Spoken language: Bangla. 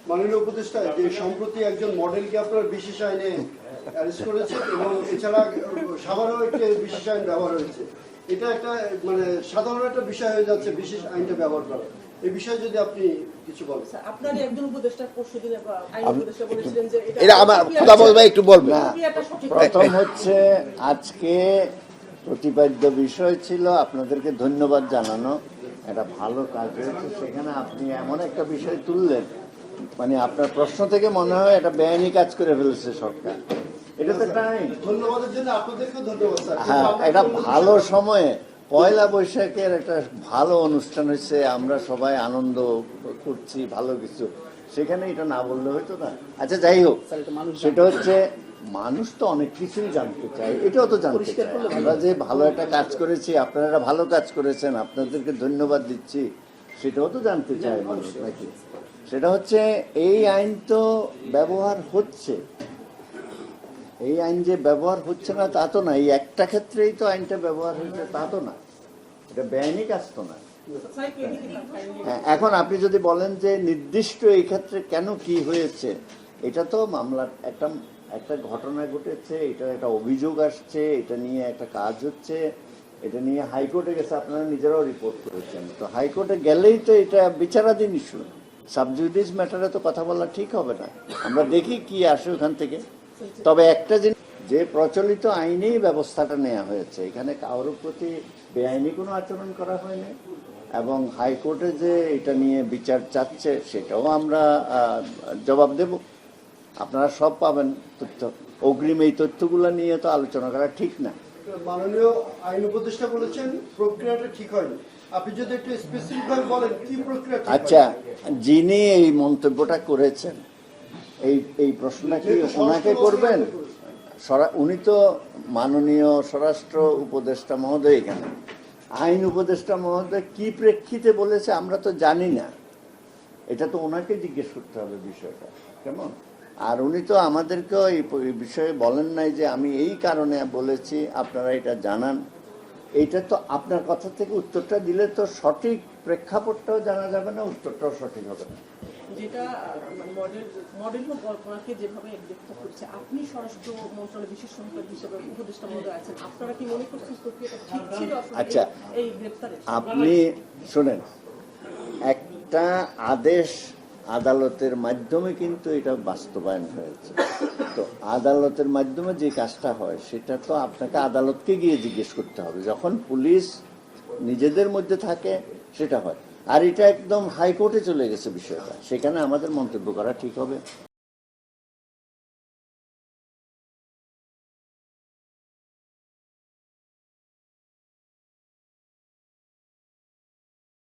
মাননীয় উপদেষ্টা, যে সম্প্রতি একজন মডেলকে আপনার বিশেষ আইনে অ্যারেস্ট করেছে এবং এছাড়া সাভারেও একটি বিশেষ আইন ব্যবহার হয়েছে, এটা একটা মানে সাধারণ একটা বিষয় হয়ে যাচ্ছে বিশেষ আইনটা ব্যবহার করা। এই বিষয়ে যদি আপনি কিছু বলেন। আপনার একজন উপদেষ্টা পরশুদিন আইন উপদেষ্টা বলেছিলেন যে এটা আমার কথা বলবে, একটু বলবেন। প্রথম হচ্ছে আজকে প্রতিপাদ্য বিষয় ছিল আপনাদেরকে ধন্যবাদ জানানো, একটা ভালো কাজ হয়েছে। সেখানে আপনি এমন একটা বিষয় তুললেন, মানে আপনার প্রশ্ন থেকে মনে হয় এটা বেআইনি কাজ করে ফেলেছে সরকার। এটা তো টাইম, ধন্যবাদের জন্য আপনাদেরকেও ধন্যবাদ স্যার। হ্যাঁ, এটা ভালো সময়ে পয়লা বৈশাখের একটা ভালো অনুষ্ঠান হয়েছে, আমরা সবাই আনন্দ করছি, ভালো কিছু, সেখানে এটা না বললে হয়তো না। আচ্ছা, যাই হোক, সেটা হচ্ছে মানুষ তো অনেক কিছুই জানতে চায়, এটাও তো জানতে চায়। আমরা যে ভালো একটা কাজ করেছি, আপনারা ভালো কাজ করেছেন, আপনাদেরকে ধন্যবাদ দিচ্ছি, সেটাও তো জানতে চায় মানুষ নাকি? সেটা হচ্ছে এই আইন তো ব্যবহার হচ্ছে, এই আইন যে ব্যবহার হচ্ছে না তা তো না, এই একটা ক্ষেত্রেই তো আইনটা ব্যবহার হচ্ছে তা তো না, এটা বেআইনি কাজ তো না। হ্যাঁ, এখন আপনি যদি বলেন যে নির্দিষ্ট এই ক্ষেত্রে কেন কি হয়েছে, এটা তো মামলার একটা ঘটনা ঘটেছে, এটা একটা অভিযোগ আসছে, এটা নিয়ে একটা কাজ হচ্ছে, এটা নিয়ে হাইকোর্টে গেছে, আপনারা নিজেরাও রিপোর্ট করেছেন। তো হাইকোর্টে গেলেই তো এটা বিচারাধীন ইস্যু, সাবজুডিস ম্যাটারে তো কথা বলা ঠিক হবে না। আমরা দেখি কি আসে ওখান থেকে। তবে একটা জিনিস, যে প্রচলিত আইনেই ব্যবস্থাটা নেওয়া হয়েছে, এখানে কারোর প্রতি বেআইনি কোনো আচরণ করা হয়নি, এবং হাইকোর্টে যে এটা নিয়ে বিচার চাচ্ছে সেটাও আমরা জবাব দেব। আপনারা সব পাবেন তথ্য। অগ্রিম এই তথ্যগুলো নিয়ে তো আলোচনা করা ঠিক না। মাননীয় আইন উপদেষ্টা বলেছেন প্রক্রিয়াটা ঠিক হয়নি, আপনি যদি একটু স্পেসিফিক ভাবে বলেন কি প্রক্রিয়া ঠিক হয়নি? আচ্ছা, যিনি এই মন্তব্যটা করেছেন, এই প্রশ্নটা কি ওনাকে করবেন? উনি তো মাননীয় স্বরাষ্ট্র উপদেষ্টা মহোদয়, এখানে আইন উপদেষ্টা মহোদয় কি প্রেক্ষিতে বলেছে আমরা তো জানি না, এটা তো ওনাকে জিজ্ঞেস করতে হবে বিষয়টা, কেমন? আর উনি তো আমাদেরকেও এই বিষয়ে বলেন নাই যে আমি এই কারণে বলেছি, আপনারা এটা জানান। এইটা তো আপনার কথা থেকে উত্তরটা দিলে তো সঠিক প্রেক্ষাপটটাও জানা যাবে না, উত্তরটাও সঠিক হবে না। যেটা মডেল কল্পনাকে যেভাবে গ্রেফতার করছে, আপনি স্বরাষ্ট্র মন্ত্রণালয়ের বিশেষ সহকারী হিসেবে উপদেষ্টা মহোদয় আছেন, আপনারা কি মনে করছেন প্রক্রিয়াটা ঠিক ছিল? আচ্ছা, এই গ্রেফতারে আপনি শোনেন, একটা আদেশ আদালতের মাধ্যমে কিন্তু এটা বাস্তবায়ন হয়েছে। তো আদালতের মাধ্যমে যে কাজটা হয় সেটা তো আপনাকে আদালতকে গিয়ে জিজ্ঞেস করতে হবে। যখন পুলিশ নিজেদের মধ্যে থাকে সেটা হয়, আর এটা একদম হাইকোর্টে চলে গেছে বিষয়টা, সেখানে আমাদের মন্তব্য করা ঠিক হবে।